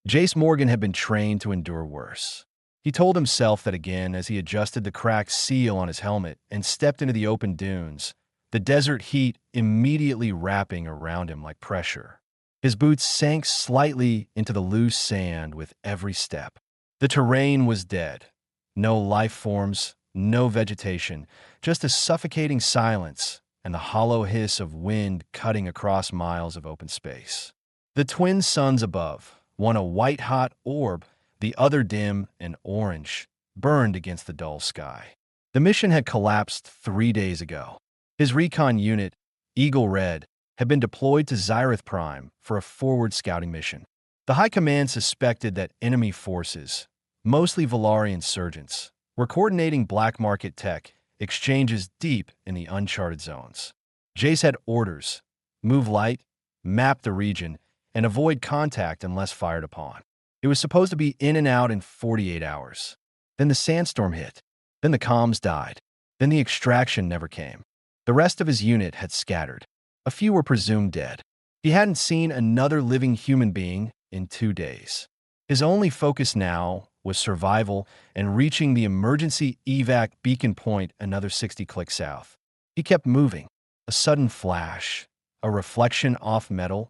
Jace Morgan had been trained to endure worse. He told himself that again as he adjusted the cracked seal on his helmet and stepped into the open dunes, the desert heat immediately wrapping around him like pressure. His boots sank slightly into the loose sand with every step. The terrain was dead. No life forms, no vegetation, just a suffocating silence and the hollow hiss of wind cutting across miles of open space. The twin suns above, one a white-hot orb, the other dim and orange, burned against the dull sky. The mission had collapsed 3 days ago. His recon unit, Eagle Red, had been deployed to Zyrith Prime for a forward scouting mission. The High Command suspected that enemy forces, mostly Valari insurgents, were coordinating black market tech exchanges deep in the uncharted zones. Jace had orders: move light, map the region, and avoid contact unless fired upon. It was supposed to be in and out in 48 hours. Then the sandstorm hit. Then the comms died. Then the extraction never came. The rest of his unit had scattered. A few were presumed dead. He hadn't seen another living human being in 2 days. His only focus now was survival and reaching the emergency evac beacon point another 60 clicks south. He kept moving. A sudden flash, a reflection off metal,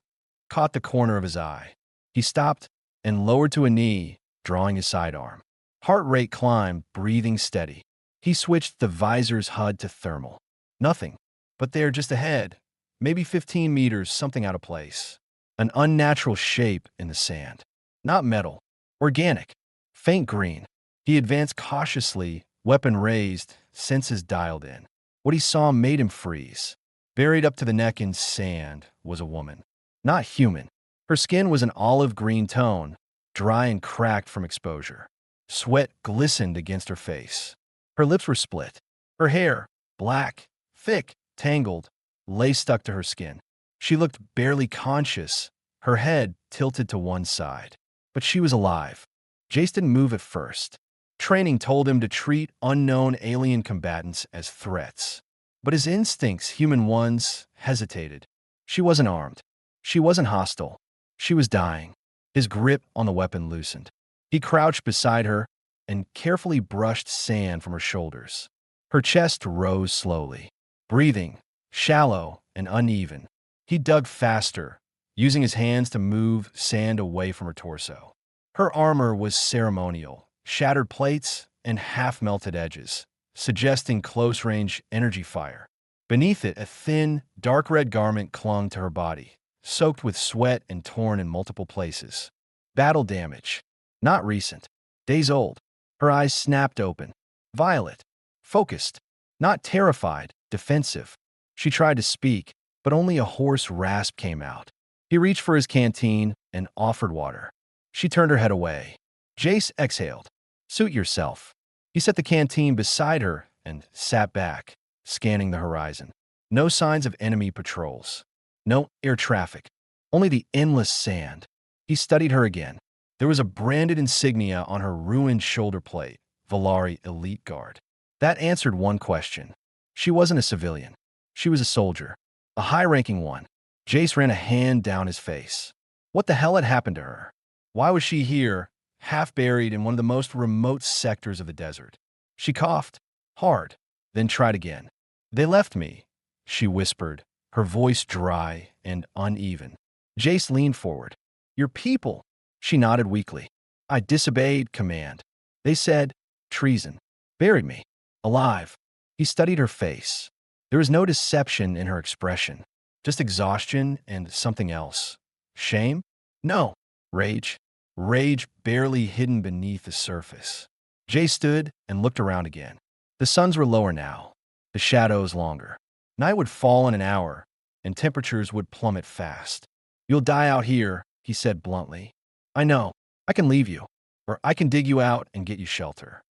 caught the corner of his eye. He stopped and lowered to a knee, drawing his sidearm. Heart rate climbed, breathing steady. He switched the visor's HUD to thermal. Nothing. But there, just ahead, maybe 15 meters, something out of place. An unnatural shape in the sand. Not metal. Organic. Faint green. He advanced cautiously, weapon raised, senses dialed in. What he saw made him freeze. Buried up to the neck in sand was a woman. Not human. Her skin was an olive green tone, dry and cracked from exposure. Sweat glistened against her face. Her lips were split. Her hair, black, thick, tangled, lay stuck to her skin. She looked barely conscious, her head tilted to one side. But she was alive. Jace didn't move at first. Training told him to treat unknown alien combatants as threats. But his instincts, human ones, hesitated. She wasn't armed. She wasn't hostile. She was dying. His grip on the weapon loosened. He crouched beside her and carefully brushed sand from her shoulders. Her chest rose slowly, breathing, shallow and uneven. He dug faster, using his hands to move sand away from her torso. Her armor was ceremonial, shattered plates and half-melted edges, suggesting close-range energy fire. Beneath it, a thin, dark red garment clung to her body, soaked with sweat and torn in multiple places. Battle damage. Not recent. Days old. Her eyes snapped open. Violet. Focused. Not terrified, defensive. She tried to speak, but only a hoarse rasp came out. He reached for his canteen and offered water. She turned her head away. Jace exhaled. Suit yourself. He set the canteen beside her and sat back, scanning the horizon. No signs of enemy patrols. No air traffic. Only the endless sand. He studied her again. There was a branded insignia on her ruined shoulder plate, Valari Elite Guard. That answered one question. She wasn't a civilian. She was a soldier. A high-ranking one. Jace ran a hand down his face. What the hell had happened to her? Why was she here, half buried in one of the most remote sectors of the desert? She coughed, hard, then tried again. They left me, she whispered, her voice dry and uneven. Jace leaned forward. Your people. She nodded weakly. I disobeyed command. They said, treason. Buried me. Alive. He studied her face. There was no deception in her expression. Just exhaustion and something else. Shame? No. Rage. Rage barely hidden beneath the surface. Jay stood and looked around again. The suns were lower now. The shadows longer. Night would fall in an hour, and temperatures would plummet fast. You'll die out here, he said bluntly. I know. I can leave you. Or I can dig you out and get you shelter.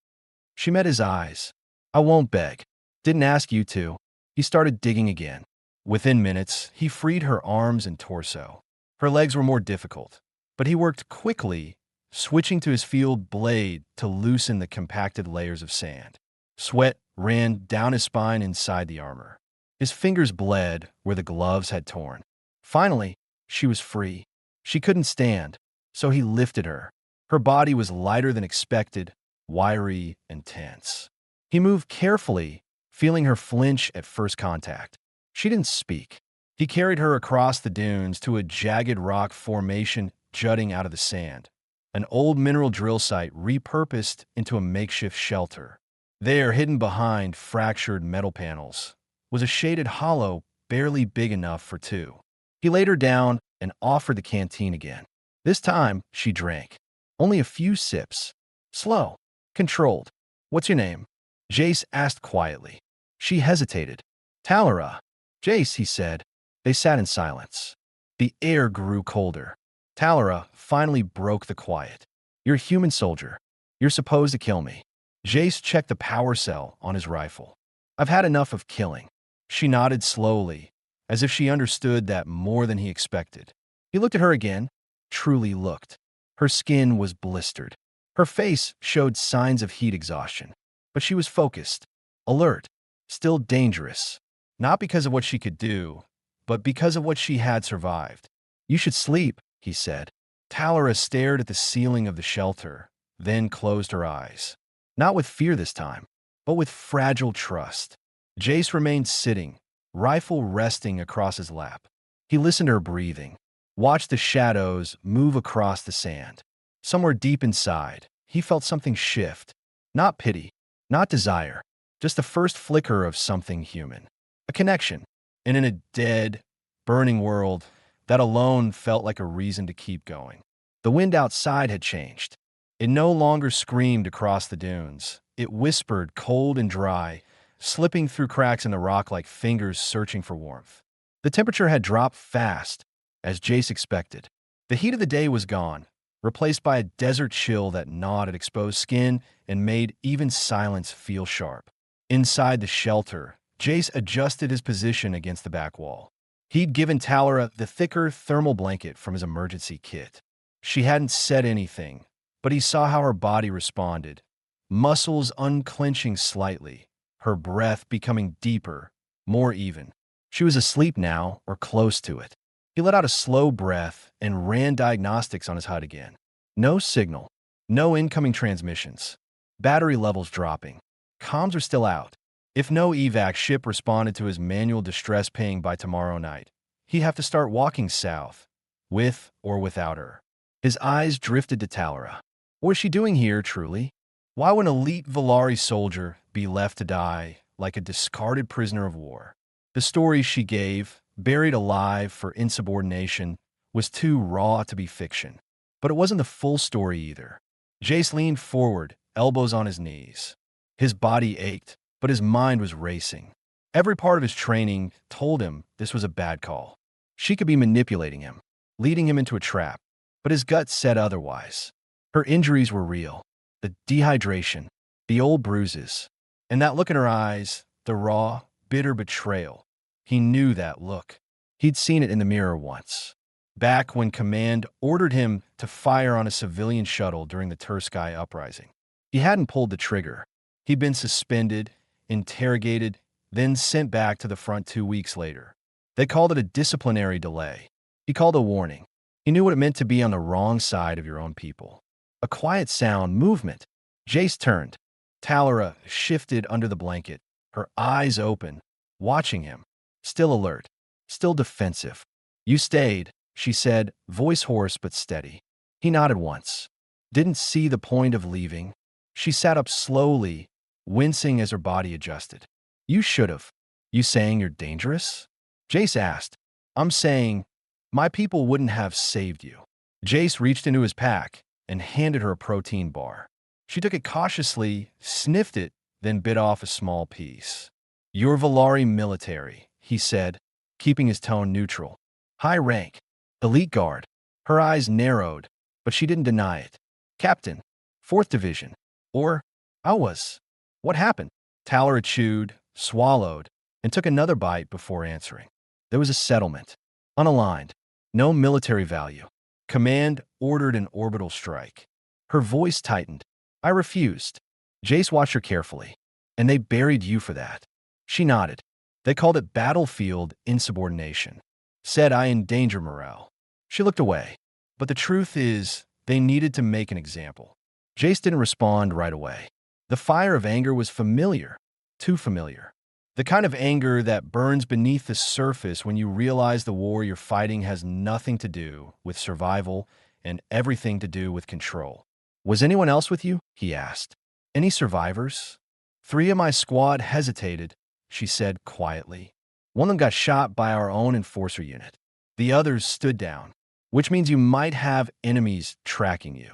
She met his eyes. I won't beg. Didn't ask you to. He started digging again. Within minutes, he freed her arms and torso. Her legs were more difficult, but he worked quickly, switching to his field blade to loosen the compacted layers of sand. Sweat ran down his spine inside the armor. His fingers bled where the gloves had torn. Finally, she was free. She couldn't stand, So he lifted her. Her body was lighter than expected, wiry and tense. He moved carefully, feeling her flinch at first contact. She didn't speak. He carried her across the dunes to a jagged rock formation jutting out of the sand, an old mineral drill site repurposed into a makeshift shelter. There, hidden behind fractured metal panels, was a shaded hollow barely big enough for two. He laid her down and offered the canteen again. This time, she drank. Only a few sips. Slow. Controlled. "What's your name?" Jace asked quietly. She hesitated. "Talara." "Jace," he said. They sat in silence. The air grew colder. Talara finally broke the quiet. "You're a human soldier. You're supposed to kill me." Jace checked the power cell on his rifle. "I've had enough of killing." She nodded slowly, as if she understood that more than he expected. He looked at her again, truly looked. Her skin was blistered. Her face showed signs of heat exhaustion, but she was focused, alert, still dangerous, not because of what she could do, but because of what she had survived. "You should sleep," he said. Talara stared at the ceiling of the shelter, then closed her eyes. Not with fear this time, but with fragile trust. Jace remained sitting, rifle resting across his lap. He listened to her breathing, watched the shadows move across the sand. Somewhere deep inside, he felt something shift. Not pity, not desire, just the first flicker of something human. A connection. And in a dead, burning world, that alone felt like a reason to keep going. The wind outside had changed. It no longer screamed across the dunes. It whispered, cold and dry, slipping through cracks in the rock like fingers searching for warmth. The temperature had dropped fast, as Jace expected. The heat of the day was gone, replaced by a desert chill that gnawed at exposed skin and made even silence feel sharp. Inside the shelter, Jace adjusted his position against the back wall. He'd given Talara the thicker thermal blanket from his emergency kit. She hadn't said anything, but he saw how her body responded, muscles unclenching slightly, her breath becoming deeper, more even. She was asleep now, or close to it. He let out a slow breath and ran diagnostics on his HUD again. No signal, no incoming transmissions. Battery levels dropping. Comms are still out. If no evac ship responded to his manual distress ping by tomorrow night, he'd have to start walking south, with or without her. His eyes drifted to Talara. What was she doing here, truly? Why would an elite Valari soldier be left to die like a discarded prisoner of war? The story she gave, buried alive for insubordination, was too raw to be fiction. But it wasn't the full story either. Jace leaned forward, elbows on his knees. His body ached, but his mind was racing. Every part of his training told him this was a bad call. She could be manipulating him, leading him into a trap, but his gut said otherwise. Her injuries were real. The dehydration, the old bruises, and that look in her eyes, the raw, bitter betrayal. He knew that look. He'd seen it in the mirror once, back when command ordered him to fire on a civilian shuttle during the Tursky uprising. He hadn't pulled the trigger. He'd been suspended, interrogated, then sent back to the front 2 weeks later. They called it a disciplinary delay. He called a warning. He knew what it meant to be on the wrong side of your own people. A quiet sound, movement. Jace turned. Talara shifted under the blanket, her eyes open, watching him. Still alert, still defensive. "You stayed," she said, voice hoarse but steady. He nodded once. Didn't see the point of leaving. She sat up slowly, wincing as her body adjusted. "You should've." "You saying you're dangerous?" Jace asked. "I'm saying my people wouldn't have saved you." Jace reached into his pack and handed her a protein bar. She took it cautiously, sniffed it, then bit off a small piece. "You're Valari military," he said, keeping his tone neutral. "High rank. Elite guard." Her eyes narrowed, but she didn't deny it. "Captain. 4th Division. Or, I was." "What happened?" Talara chewed, swallowed, and took another bite before answering. "There was a settlement. Unaligned. No military value. Command ordered an orbital strike." Her voice tightened. "I refused." Jace watched her carefully. "And they buried you for that." She nodded. "They called it battlefield insubordination. Said I endanger morale." She looked away. But the truth is, they needed to make an example. Jace didn't respond right away. The fire of anger was familiar, too familiar. The kind of anger that burns beneath the surface when you realize the war you're fighting has nothing to do with survival and everything to do with control. Was anyone else with you? He asked. Any survivors? 3 of my squad hesitated, she said quietly. One of them got shot by our own enforcer unit. The others stood down, which means you might have enemies tracking you.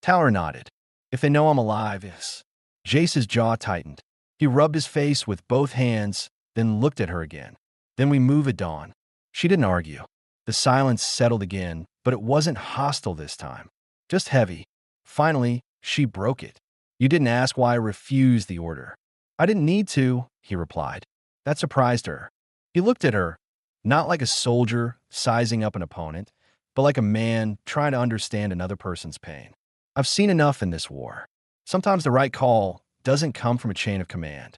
Towler nodded. If they know I'm alive, yes. Jace's jaw tightened. He rubbed his face with both hands, then looked at her again. Then we moved on. She didn't argue. The silence settled again, but it wasn't hostile this time. Just heavy. Finally, she broke it. You didn't ask why I refused the order. I didn't need to, he replied. That surprised her. He looked at her, not like a soldier sizing up an opponent, but like a man trying to understand another person's pain. I've seen enough in this war. Sometimes the right call doesn't come from a chain of command.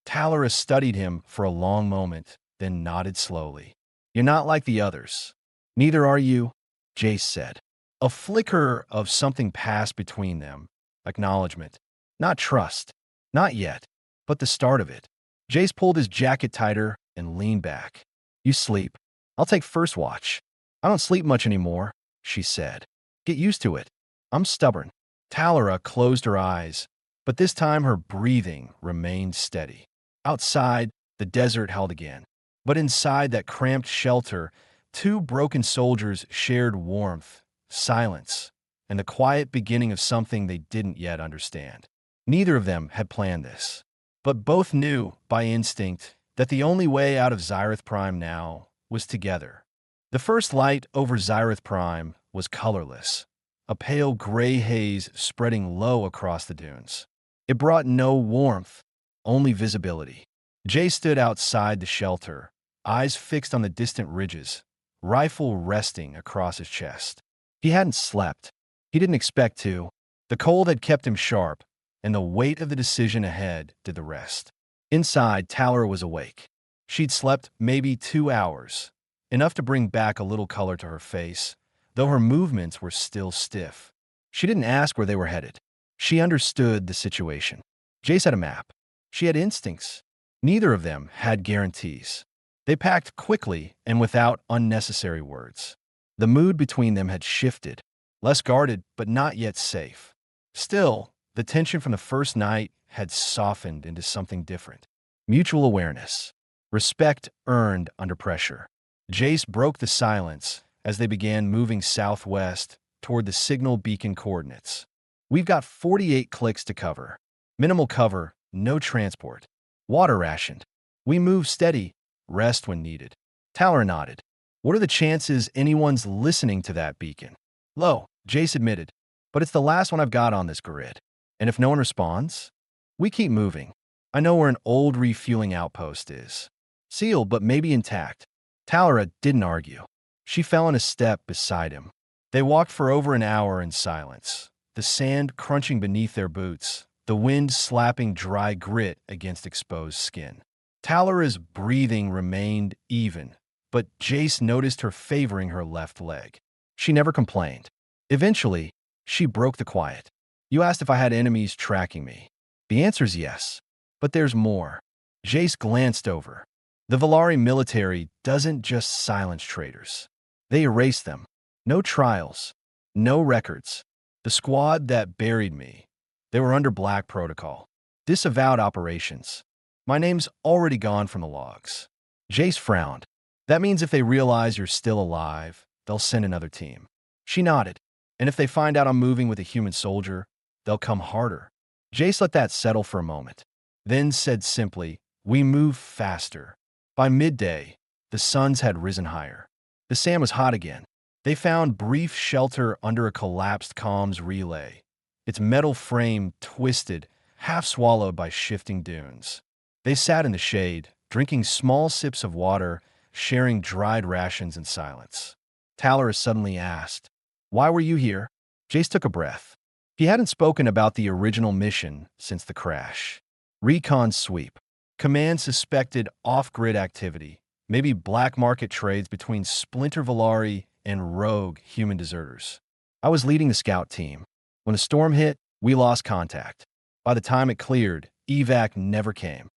Talera studied him for a long moment, then nodded slowly. You're not like the others. Neither are you, Jace said. A flicker of something passed between them. Acknowledgement. Not trust. Not yet, but the start of it. Jace pulled his jacket tighter and leaned back. You sleep. I'll take first watch. I don't sleep much anymore, she said. Get used to it. I'm stubborn. Talera closed her eyes, but this time her breathing remained steady. Outside, the desert held again. But inside that cramped shelter, 2 broken soldiers shared warmth, silence, and the quiet beginning of something they didn't yet understand. Neither of them had planned this, but both knew, by instinct, that the only way out of Zyrith Prime now was together. The first light over Zyrith Prime was colorless, a pale gray haze spreading low across the dunes. It brought no warmth, only visibility. Jay stood outside the shelter, eyes fixed on the distant ridges, rifle resting across his chest. He hadn't slept. He didn't expect to. The cold had kept him sharp, and the weight of the decision ahead did the rest. Inside, Talera was awake. She'd slept maybe 2 hours, enough to bring back a little color to her face, though her movements were still stiff. She didn't ask where they were headed. She understood the situation. Jace had a map. She had instincts. Neither of them had guarantees. They packed quickly and without unnecessary words. The mood between them had shifted, less guarded but not yet safe. Still, the tension from the first night had softened into something different. Mutual awareness. Respect earned under pressure. Jace broke the silence as they began moving southwest toward the signal beacon coordinates. We've got 48 clicks to cover. Minimal cover, no transport. Water rationed. We move steady, rest when needed. Talera nodded. What are the chances anyone's listening to that beacon? Low, Jace admitted, but it's the last one I've got on this grid. And if no one responds, we keep moving. I know where an old refueling outpost is. Sealed, but maybe intact. Talera didn't argue. She fell in a step beside him. They walked for over an hour in silence, the sand crunching beneath their boots, the wind slapping dry grit against exposed skin. Talera's breathing remained even, but Jace noticed her favoring her left leg. She never complained. Eventually, she broke the quiet. You asked if I had enemies tracking me. The answer's yes, but there's more. Jace glanced over. The Valari military doesn't just silence traitors. They erase them. No trials. No records. The squad that buried me, they were under Black Protocol. Disavowed operations. My name's already gone from the logs. Jace frowned. That means if they realize you're still alive, they'll send another team. She nodded. And if they find out I'm moving with a human soldier, they'll come harder. Jace let that settle for a moment, then said simply, we move faster. By midday, the suns had risen higher. The sand was hot again. They found brief shelter under a collapsed comms relay, its metal frame twisted, half swallowed by shifting dunes. They sat in the shade, drinking small sips of water, sharing dried rations in silence. Talera suddenly asked, why were you here? Jace took a breath. He hadn't spoken about the original mission since the crash. Recon sweep. Command suspected off-grid activity, maybe black market trades between Splinter Valari and rogue human deserters. I was leading the scout team. When the storm hit, we lost contact. By the time it cleared, evac never came.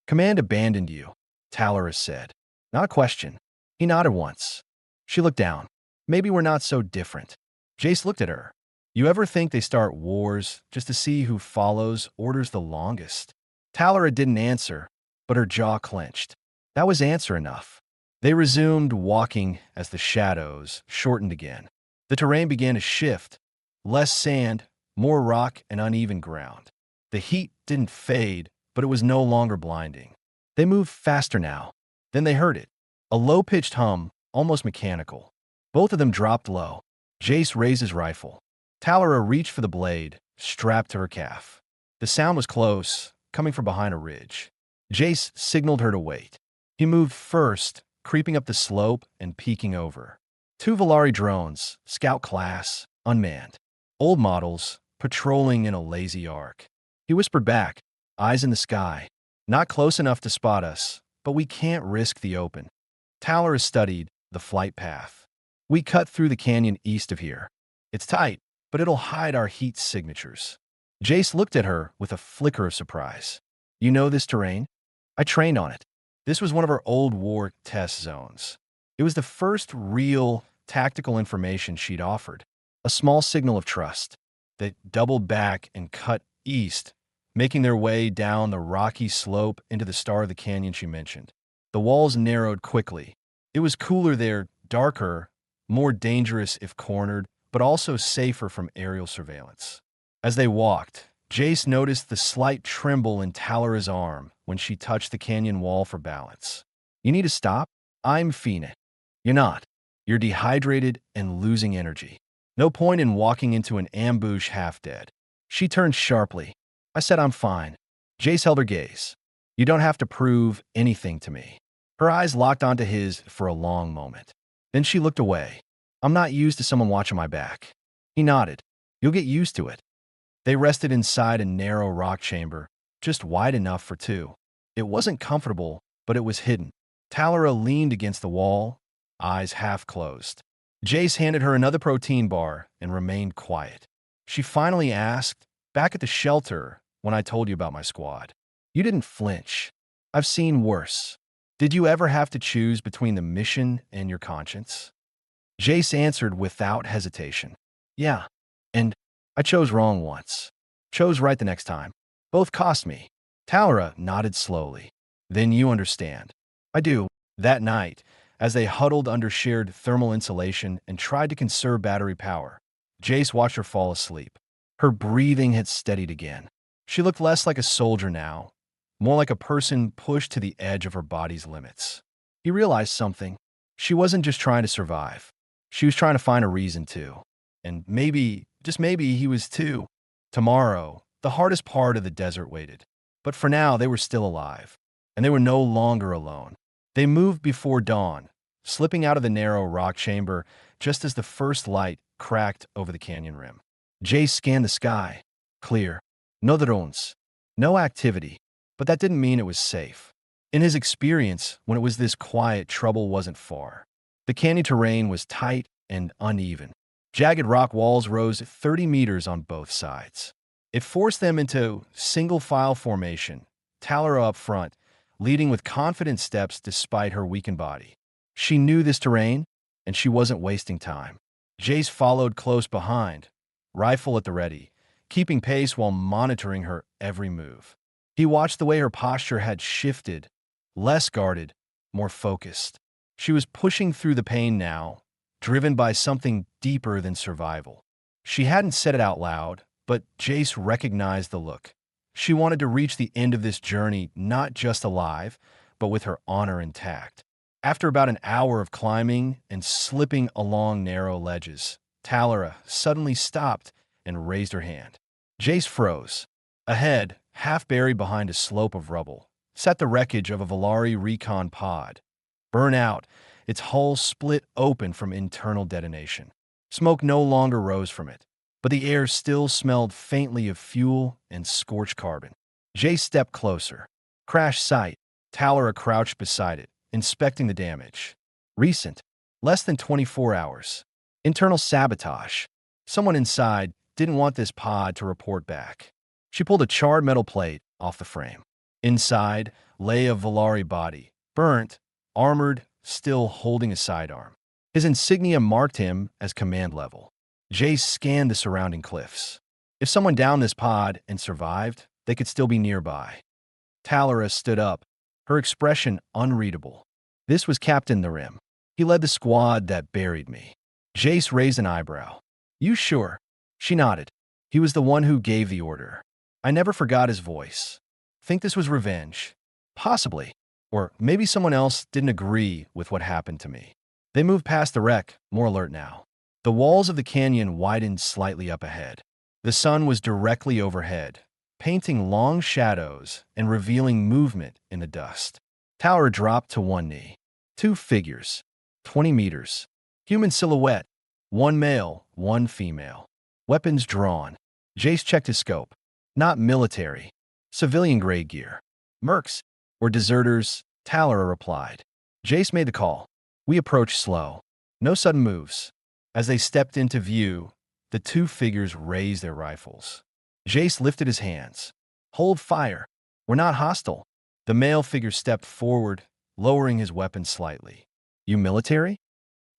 Command abandoned you, Talaris said. Not a question. He nodded once. She looked down. Maybe we're not so different. Jace looked at her. You ever think they start wars just to see who follows orders the longest? Talara didn't answer, but her jaw clenched. That was answer enough. They resumed walking as the shadows shortened again. The terrain began to shift. Less sand, more rock and uneven ground. The heat didn't fade, but it was no longer blinding. They moved faster now. Then they heard it. A low-pitched hum, almost mechanical. Both of them dropped low. Jace raised his rifle. Talara reached for the blade, strapped to her calf. The sound was close, coming from behind a ridge. Jace signaled her to wait. He moved first, creeping up the slope and peeking over. 2 Volari drones, scout class, unmanned. Old models, patrolling in a lazy arc. He whispered back, eyes in the sky. Not close enough to spot us, but we can't risk the open. Talara studied the flight path. We cut through the canyon east of here. It's tight, but it'll hide our heat signatures. Jace looked at her with a flicker of surprise. You know this terrain? I trained on it. This was one of our old war test zones. It was the first real tactical information she'd offered. A small signal of trust. They doubled back and cut east, making their way down the rocky slope into the star of the canyon she mentioned. The walls narrowed quickly. It was cooler there, darker, more dangerous if cornered, but also safer from aerial surveillance. As they walked, Jace noticed the slight tremble in Talara's arm when she touched the canyon wall for balance. You need to stop? I'm Fina. You're not. You're dehydrated and losing energy. No point in walking into an ambush half dead. She turned sharply. I said I'm fine. Jace held her gaze. You don't have to prove anything to me. Her eyes locked onto his for a long moment. Then she looked away. I'm not used to someone watching my back. He nodded. You'll get used to it. They rested inside a narrow rock chamber, just wide enough for 2. It wasn't comfortable, but it was hidden. Talara leaned against the wall, eyes half closed. Jace handed her another protein bar and remained quiet. She finally asked, back at the shelter, when I told you about my squad. You didn't flinch. I've seen worse. Did you ever have to choose between the mission and your conscience? Jace answered without hesitation. Yeah, and I chose wrong once. Chose right the next time. Both cost me. Talara nodded slowly. Then you understand. I do. That night, as they huddled under shared thermal insulation and tried to conserve battery power, Jace watched her fall asleep. Her breathing had steadied again. She looked less like a soldier now, more like a person pushed to the edge of her body's limits. He realized something. She wasn't just trying to survive. She was trying to find a reason to. And maybe, just maybe, he was too. Tomorrow, the hardest part of the desert waited. But for now, they were still alive. And they were no longer alone. They moved before dawn, slipping out of the narrow rock chamber just as the first light cracked over the canyon rim. Jace scanned the sky. Clear. No drones. No activity. But that didn't mean it was safe. In his experience, when it was this quiet, trouble wasn't far. The canyon terrain was tight and uneven. Jagged rock walls rose 30 meters on both sides. It forced them into single-file formation, Talara up front, leading with confident steps despite her weakened body. She knew this terrain, and she wasn't wasting time. Jace followed close behind, rifle at the ready, keeping pace while monitoring her every move. He watched the way her posture had shifted, less guarded, more focused. She was pushing through the pain now, driven by something deeper than survival. She hadn't said it out loud, but Jace recognized the look. She wanted to reach the end of this journey not just alive, but with her honor intact. After about an hour of climbing and slipping along narrow ledges, Talara suddenly stopped and raised her hand. Jace froze. Ahead, half buried behind a slope of rubble, sat the wreckage of a Volari recon pod. Burn out, its hull split open from internal detonation. Smoke no longer rose from it, but the air still smelled faintly of fuel and scorched carbon. Jace stepped closer. Crash site. Talara crouched beside it, inspecting the damage. Recent. Less than 24 hours. Internal sabotage. Someone inside didn't want this pod to report back. She pulled a charred metal plate off the frame. Inside lay a Volari body, burnt, armored, still holding a sidearm. His insignia marked him as command level. Jace scanned the surrounding cliffs. If someone downed this pod and survived, they could still be nearby. Talara stood up, her expression unreadable. This was Captain Narim. He led the squad that buried me. Jace raised an eyebrow. You sure? She nodded. He was the one who gave the order. I never forgot his voice. Think this was revenge? Possibly. Or maybe someone else didn't agree with what happened to me. They moved past the wreck, more alert now. The walls of the canyon widened slightly up ahead. The sun was directly overhead, painting long shadows and revealing movement in the dust. Tower dropped to one knee. Two figures, 20 meters. Human silhouette, one male, one female. Weapons drawn. Jace checked his scope. Not military. Civilian-grade gear. Mercs or deserters, Talara replied. Jace made the call. We approached slow. No sudden moves. As they stepped into view, the two figures raised their rifles. Jace lifted his hands. Hold fire. We're not hostile. The male figure stepped forward, lowering his weapon slightly. You military?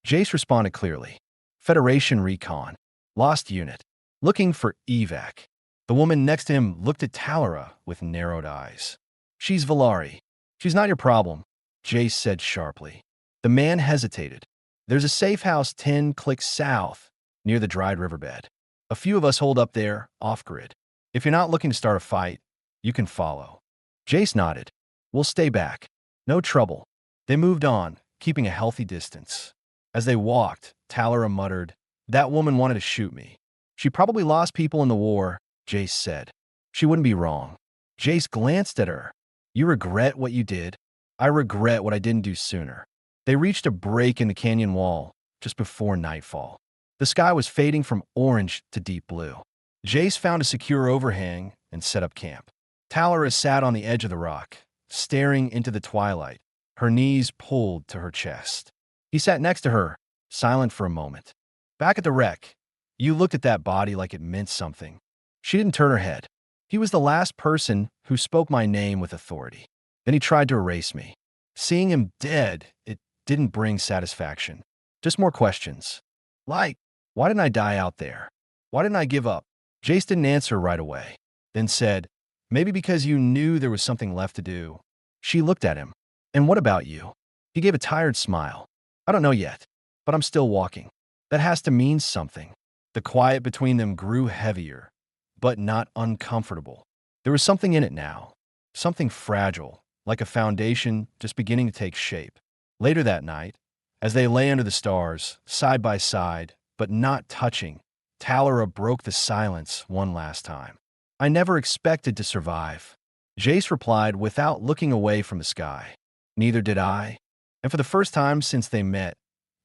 Jace responded clearly. Federation recon. Lost unit. Looking for evac. The woman next to him looked at Talara with narrowed eyes. She's Volari. She's not your problem, Jace said sharply. The man hesitated. There's a safe house 10 clicks south, near the dried riverbed. A few of us hold up there, off-grid. If you're not looking to start a fight, you can follow. Jace nodded. We'll stay back. No trouble. They moved on, keeping a healthy distance. As they walked, Talara muttered, That woman wanted to shoot me. She probably lost people in the war, Jace said. She wouldn't be wrong. Jace glanced at her. You regret what you did? I regret what I didn't do sooner. They reached a break in the canyon wall just before nightfall. The sky was fading from orange to deep blue. Jace found a secure overhang and set up camp. Talara sat on the edge of the rock, staring into the twilight, her knees pulled to her chest. He sat next to her, silent for a moment. Back at the wreck, you looked at that body like it meant something. She didn't turn her head. He was the last person who spoke my name with authority. Then he tried to erase me. Seeing him dead, it didn't bring satisfaction. Just more questions. Like, why didn't I die out there? Why didn't I give up? Jace didn't answer right away, then said, maybe because you knew there was something left to do. She looked at him. And what about you? He gave a tired smile. I don't know yet, but I'm still walking. That has to mean something. The quiet between them grew heavier, but not uncomfortable. There was something in it now, something fragile, like a foundation just beginning to take shape. Later that night, as they lay under the stars, side by side, but not touching, Talara broke the silence one last time. I never expected to survive. Jace replied without looking away from the sky. Neither did I. And for the first time since they met,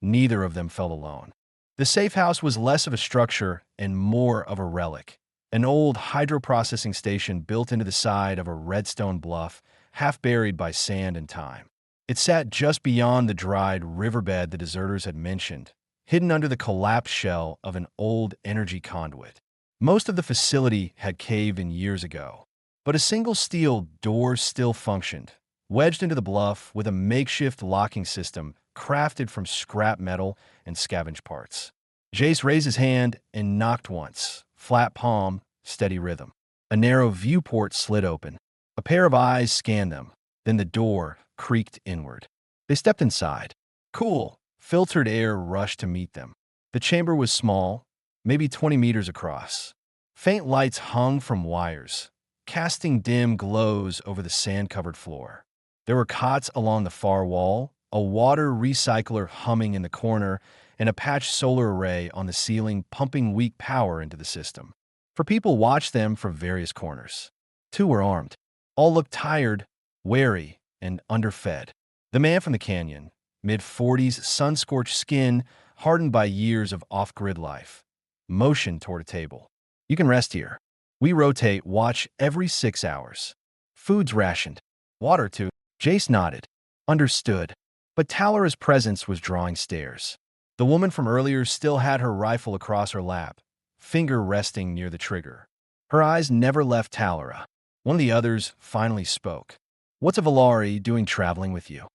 neither of them felt alone. The safe house was less of a structure and more of a relic. An old hydroprocessing station built into the side of a redstone bluff, half buried by sand and time. It sat just beyond the dried riverbed the deserters had mentioned, hidden under the collapsed shell of an old energy conduit. Most of the facility had caved in years ago, but a single steel door still functioned, wedged into the bluff with a makeshift locking system crafted from scrap metal and scavenged parts. Jace raised his hand and knocked once, flat palm, steady rhythm. A narrow viewport slid open. A pair of eyes scanned them, then the door creaked inward. They stepped inside. Cool, filtered air rushed to meet them. The chamber was small, maybe 20 meters across. Faint lights hung from wires, casting dim glows over the sand-covered floor. There were cots along the far wall, a water recycler humming in the corner, and a patched solar array on the ceiling pumping weak power into the system. For people watched them from various corners. Two were armed. All looked tired, wary, and underfed. The man from the canyon, mid-40s, sun-scorched skin, hardened by years of off-grid life, motioned toward a table. You can rest here. We rotate watch every 6 hours. Food's rationed. Water too. Jace nodded. Understood. But Talara's presence was drawing stares. The woman from earlier still had her rifle across her lap, finger resting near the trigger. Her eyes never left Talara. One of the others finally spoke. "What's a Valari doing traveling with you?"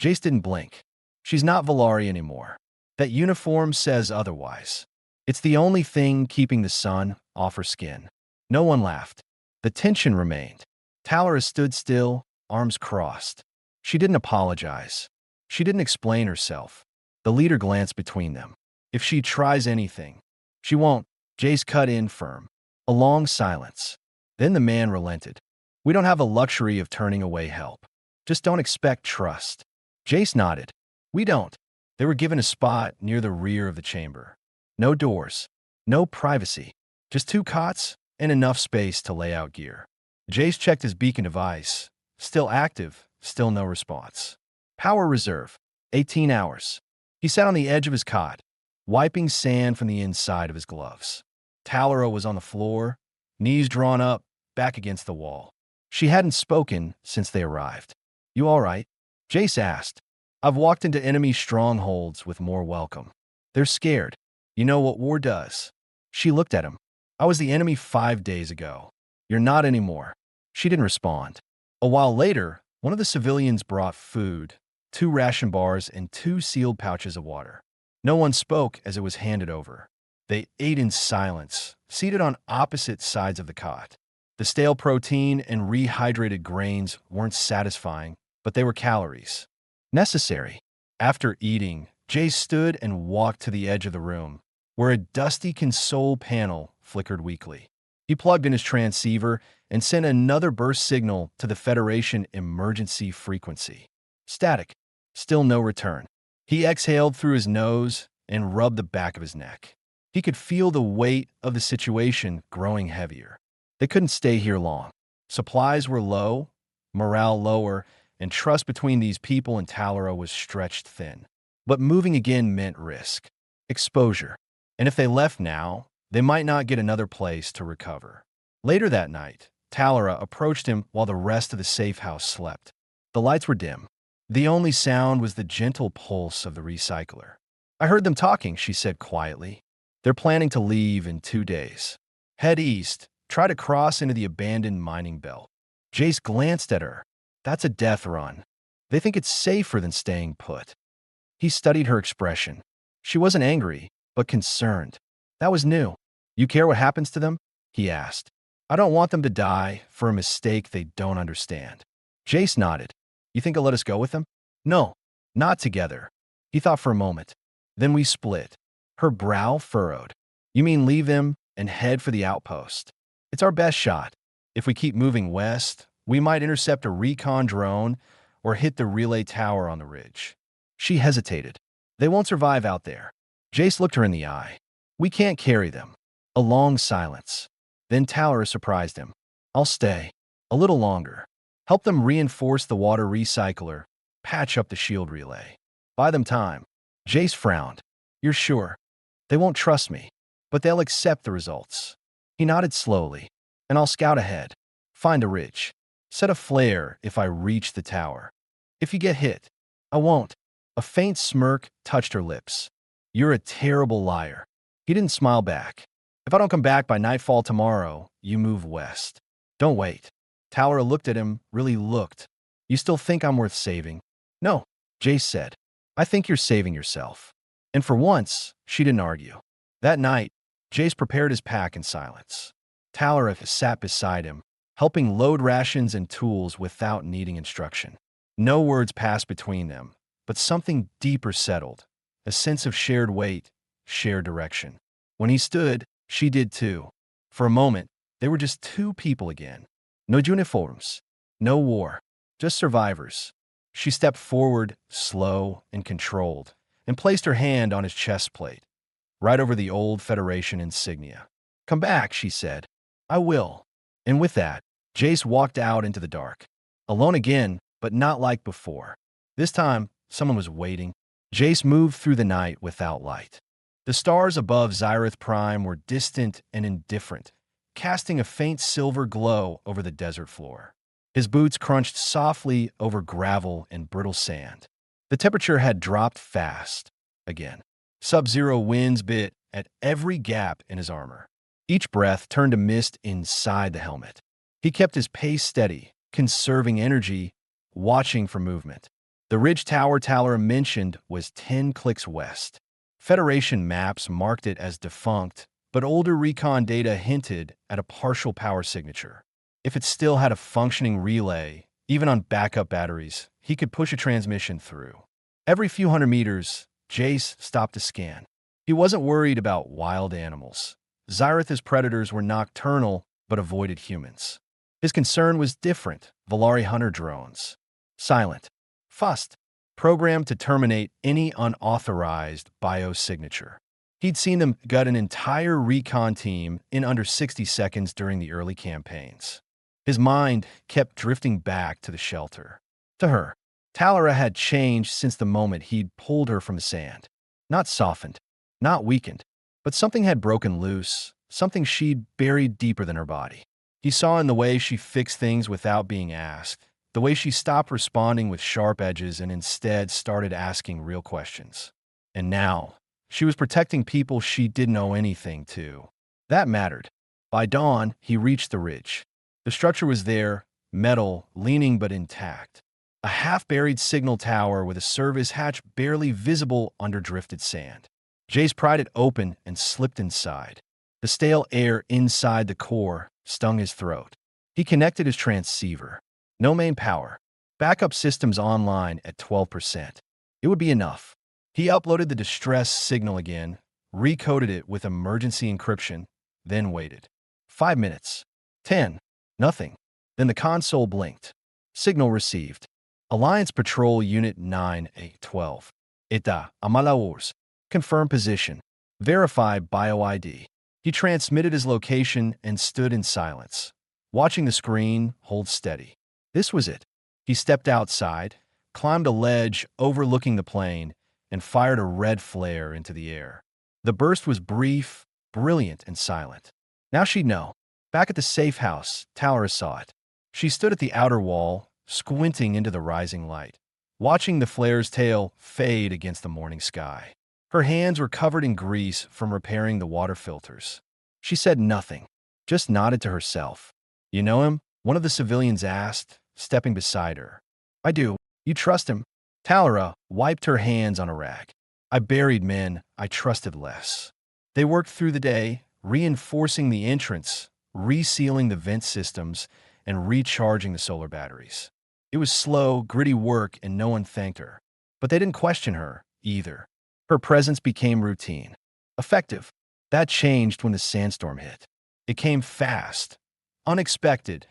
Jace didn't blink. "She's not Valari anymore. That uniform says otherwise. It's the only thing keeping the sun off her skin." No one laughed. The tension remained. Talara stood still, arms crossed. She didn't apologize. She didn't explain herself. The leader glanced between them. "If she tries anything, she won't." Jace cut in firm. A long silence. Then the man relented. "We don't have the luxury of turning away help. Just don't expect trust." Jace nodded. "We don't." They were given a spot near the rear of the chamber. No doors. No privacy. Just 2 cots and enough space to lay out gear. Jace checked his beacon device. Still active, still no response. Power reserve. 18 hours. He sat on the edge of his cot, wiping sand from the inside of his gloves. Talara was on the floor, knees drawn up, back against the wall. She hadn't spoken since they arrived. "You all right?" Jace asked. "I've walked into enemy strongholds with more welcome. They're scared. You know what war does." She looked at him. "I was the enemy 5 days ago. You're not anymore." She didn't respond. A while later, one of the civilians brought food, 2 ration bars and 2 sealed pouches of water. No one spoke as it was handed over. They ate in silence, seated on opposite sides of the cot. The stale protein and rehydrated grains weren't satisfying, but they were calories. Necessary. After eating, Jay stood and walked to the edge of the room, where a dusty console panel flickered weakly. He plugged in his transceiver and sent another burst signal to the Federation emergency frequency. Static. Still no return. He exhaled through his nose and rubbed the back of his neck. He could feel the weight of the situation growing heavier. They couldn't stay here long. Supplies were low, morale lower, and trust between these people and Talara was stretched thin. But moving again meant risk, exposure. And if they left now, they might not get another place to recover. Later that night, Talara approached him while the rest of the safe house slept. The lights were dim. The only sound was the gentle pulse of the recycler. "I heard them talking," she said quietly. "They're planning to leave in 2 days. Head east, try to cross into the abandoned mining belt." Jace glanced at her. "That's a death run. They think it's safer than staying put." He studied her expression. She wasn't angry, but concerned. That was new. "You care what happens to them?" he asked. "I don't want them to die for a mistake they don't understand." Jace nodded. "You think he'll let us go with them?" "No, not together." He thought for a moment. "Then we split." Her brow furrowed. "You mean leave them and head for the outpost?" "It's our best shot. If we keep moving west, we might intercept a recon drone or hit the relay tower on the ridge." She hesitated. "They won't survive out there." Jace looked her in the eye. "We can't carry them." A long silence. Then Talara surprised him. "I'll stay. A little longer. Help them reinforce the water recycler. Patch up the shield relay. Buy them time." Jace frowned. "You're sure? They won't trust me, but they'll accept the results." He nodded slowly. "And I'll scout ahead. Find a ridge. Set a flare if I reach the tower. If you get hit, I won't." A faint smirk touched her lips. "You're a terrible liar." He didn't smile back. "If I don't come back by nightfall tomorrow, you move west. Don't wait." Talara looked at him, really looked. "You still think I'm worth saving?" "No," Jace said. "I think you're saving yourself." And for once, she didn't argue. That night, Jace prepared his pack in silence. Talara sat beside him, helping load rations and tools without needing instruction. No words passed between them, but something deeper settled, a sense of shared weight, shared direction. When he stood, she did too. For a moment, they were just 2 people again. No uniforms, no war, just survivors. She stepped forward, slow and controlled, and placed her hand on his chest plate, right over the old Federation insignia. "Come back," she said. "I will." And with that, Jace walked out into the dark. Alone again, but not like before. This time, someone was waiting. Jace moved through the night without light. The stars above Zyrith Prime were distant and indifferent, casting a faint silver glow over the desert floor. His boots crunched softly over gravel and brittle sand. The temperature had dropped fast again. Sub-zero winds bit at every gap in his armor. Each breath turned to mist inside the helmet. He kept his pace steady, conserving energy, watching for movement. The ridge tower Talora mentioned was 10 clicks west. Federation maps marked it as defunct, but older recon data hinted at a partial power signature. If it still had a functioning relay, even on backup batteries, he could push a transmission through. Every few hundred meters, Jace stopped to scan. He wasn't worried about wild animals. Xyrath's predators were nocturnal but avoided humans. His concern was different: Volari hunter drones. Silent. Fust. Programmed to terminate any unauthorized biosignature. He'd seen them gut an entire recon team in under 60 seconds during the early campaigns. His mind kept drifting back to the shelter. To her, Talora had changed since the moment he'd pulled her from the sand. Not softened, not weakened, but something had broken loose, something she'd buried deeper than her body. He saw in the way she fixed things without being asked, the way she stopped responding with sharp edges and instead started asking real questions. And now, she was protecting people she didn't owe anything to. That mattered. By dawn, he reached the ridge. The structure was there, metal, leaning but intact. A half-buried signal tower with a service hatch barely visible under drifted sand. Jace pried it open and slipped inside. The stale air inside the core stung his throat. He connected his transceiver. No main power. Backup systems online at 12%. It would be enough. He uploaded the distress signal again, recoded it with emergency encryption, then waited. 5 minutes. 10. Nothing. Then the console blinked. Signal received. Alliance Patrol Unit 9A12. Eta, Amalaurs. Confirm position. Verify bio-ID. He transmitted his location and stood in silence, watching the screen hold steady. This was it. He stepped outside, climbed a ledge overlooking the plain, and fired a red flare into the air. The burst was brief, brilliant, and silent. Now she'd know. Back at the safe house, Talora saw it. She stood at the outer wall, squinting into the rising light, watching the flare's tail fade against the morning sky. Her hands were covered in grease from repairing the water filters. She said nothing, just nodded to herself. "You know him?" one of the civilians asked, stepping beside her. "I do. You trust him?" Talora wiped her hands on a rag. "I buried men I trusted less." They worked through the day, reinforcing the entrance, resealing the vent systems, and recharging the solar batteries. It was slow, gritty work, and no one thanked her. But they didn't question her, either. Her presence became routine. Effective. That changed when the sandstorm hit. It came fast, unexpected,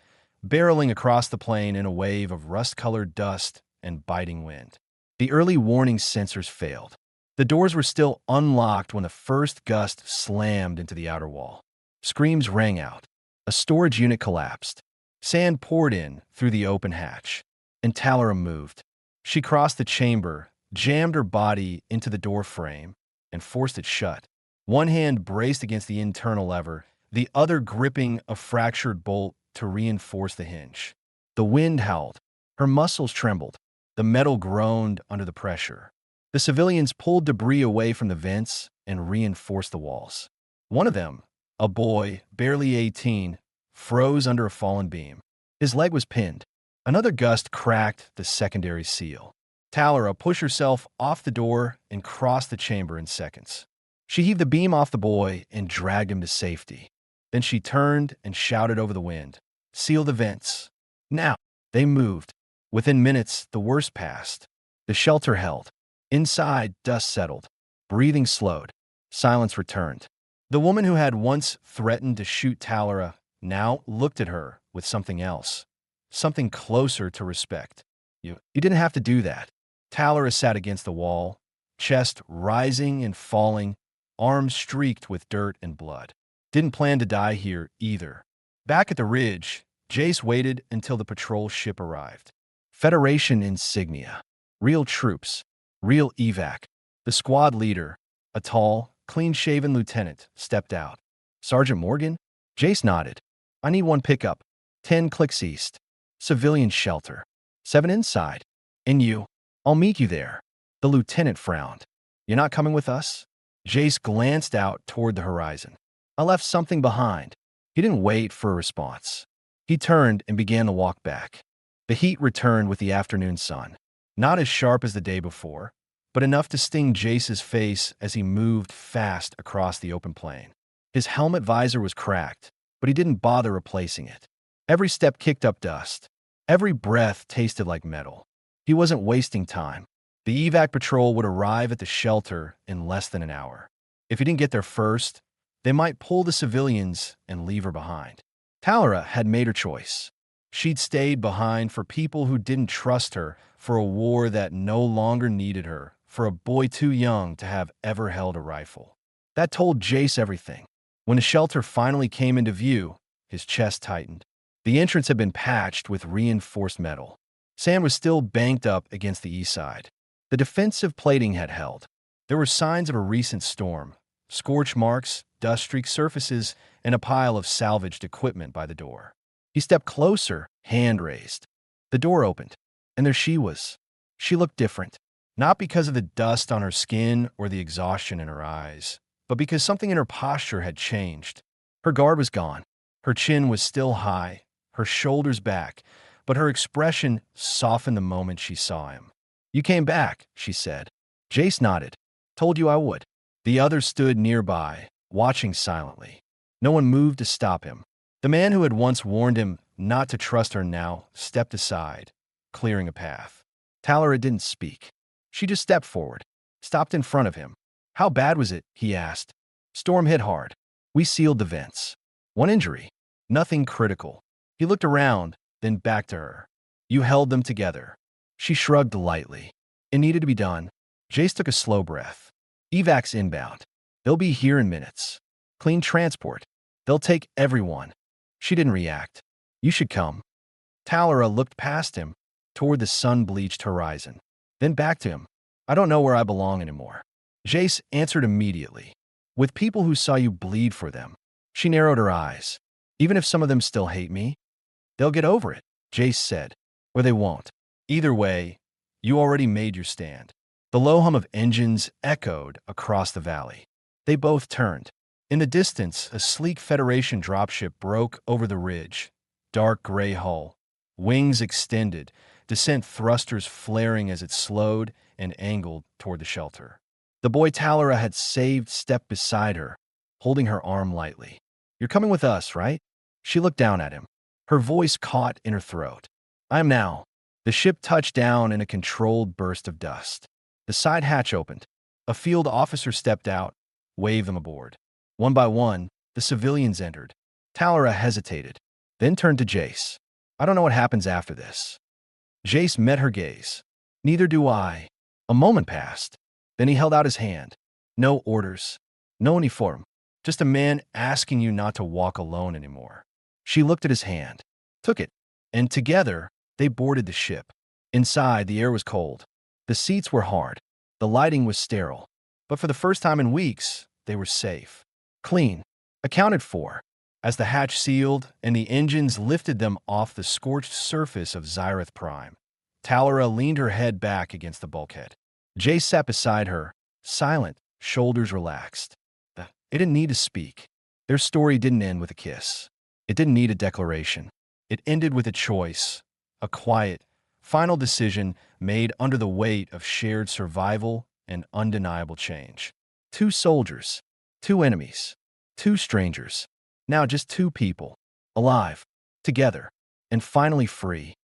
barreling across the plain in a wave of rust-colored dust and biting wind. The early warning sensors failed. The doors were still unlocked when the first gust slammed into the outer wall. Screams rang out. A storage unit collapsed. Sand poured in through the open hatch, and Talora moved. She crossed the chamber, jammed her body into the door frame, and forced it shut. One hand braced against the internal lever, the other gripping a fractured bolt to reinforce the hinge. The wind howled. Her muscles trembled. The metal groaned under the pressure. The civilians pulled debris away from the vents and reinforced the walls. One of them, a boy, barely 18, froze under a fallen beam. His leg was pinned. Another gust cracked the secondary seal. Talora pushed herself off the door and crossed the chamber in seconds. She heaved the beam off the boy and dragged him to safety. Then she turned and shouted over the wind, "Seal the vents." Now, they moved. Within minutes, the worst passed. The shelter held. Inside, dust settled. Breathing slowed. Silence returned. The woman who had once threatened to shoot Talora now looked at her with something else, something closer to respect. You didn't have to do that." Talora sat against the wall, chest rising and falling, arms streaked with dirt and blood. Didn't plan to die here either. Back at the ridge, Jace waited until the patrol ship arrived. Federation insignia. Real troops. Real evac. The squad leader, a tall, clean-shaven lieutenant, stepped out. "Sergeant Morgan?" Jace nodded. "I need one pickup. 10 clicks east. Civilian shelter. 7 inside. And you? I'll meet you there." The lieutenant frowned. "You're not coming with us?" Jace glanced out toward the horizon. I left something behind. He didn't wait for a response. He turned and began to walk back. The heat returned with the afternoon sun, not as sharp as the day before, but enough to sting Jace's face as he moved fast across the open plain. His helmet visor was cracked, but he didn't bother replacing it. Every step kicked up dust. Every breath tasted like metal. He wasn't wasting time. The evac patrol would arrive at the shelter in less than an hour. If he didn't get there first, they might pull the civilians and leave her behind. Talara had made her choice. She'd stayed behind for people who didn't trust her, for a war that no longer needed her, for a boy too young to have ever held a rifle. That told Jace everything. When the shelter finally came into view, his chest tightened. The entrance had been patched with reinforced metal. Sand was still banked up against the east side. The defensive plating had held. There were signs of a recent storm, scorch marks, dust-streaked surfaces, and a pile of salvaged equipment by the door. He stepped closer, hand raised. The door opened, and there she was. She looked different, not because of the dust on her skin or the exhaustion in her eyes, but because something in her posture had changed. Her guard was gone. Her chin was still high, her shoulders back, but her expression softened the moment she saw him. "You came back," she said. Jace nodded. "Told you I would." The others stood nearby, watching silently. No one moved to stop him. The man who had once warned him not to trust her now stepped aside, clearing a path. Talara didn't speak. She just stepped forward, stopped in front of him. "How bad was it?" he asked. "Storm hit hard. We sealed the vents. One injury. Nothing critical." He looked around, then back to her. "You held them together." She shrugged lightly. "It needed to be done." Jace took a slow breath. "Evacs inbound. They'll be here in minutes. Clean transport. They'll take everyone." She didn't react. "You should come." Talara looked past him, toward the sun-bleached horizon, then back to him. "I don't know where I belong anymore." Jace answered immediately. "With people who saw you bleed for them." She narrowed her eyes. "Even if some of them still hate me, they'll get over it," Jace said. "Or they won't. Either way, you already made your stand." The low hum of engines echoed across the valley. They both turned. In the distance, a sleek Federation dropship broke over the ridge. Dark gray hull, wings extended, descent thrusters flaring as it slowed and angled toward the shelter. The boy Talara had saved stepped beside her, holding her arm lightly. "You're coming with us, right?" She looked down at him. Her voice caught in her throat. "I am now." The ship touched down in a controlled burst of dust. The side hatch opened. A field officer stepped out, waved them aboard. One by one, the civilians entered. Talara hesitated, then turned to Jace. "I don't know what happens after this." Jace met her gaze. "Neither do I." A moment passed. Then he held out his hand. "No orders. No uniform. Just a man asking you not to walk alone anymore." She looked at his hand, took it, and together they boarded the ship. Inside, the air was cold. The seats were hard. The lighting was sterile. But for the first time in weeks, they were safe. Clean. Accounted for. As the hatch sealed and the engines lifted them off the scorched surface of Zyrith Prime, Talara leaned her head back against the bulkhead. Jace sat beside her, silent, shoulders relaxed. It didn't need to speak. Their story didn't end with a kiss. It didn't need a declaration. It ended with a choice, a quiet, final decision made under the weight of shared survival and undeniable change. Two soldiers, two enemies, two strangers, now just two people, alive, together, and finally free.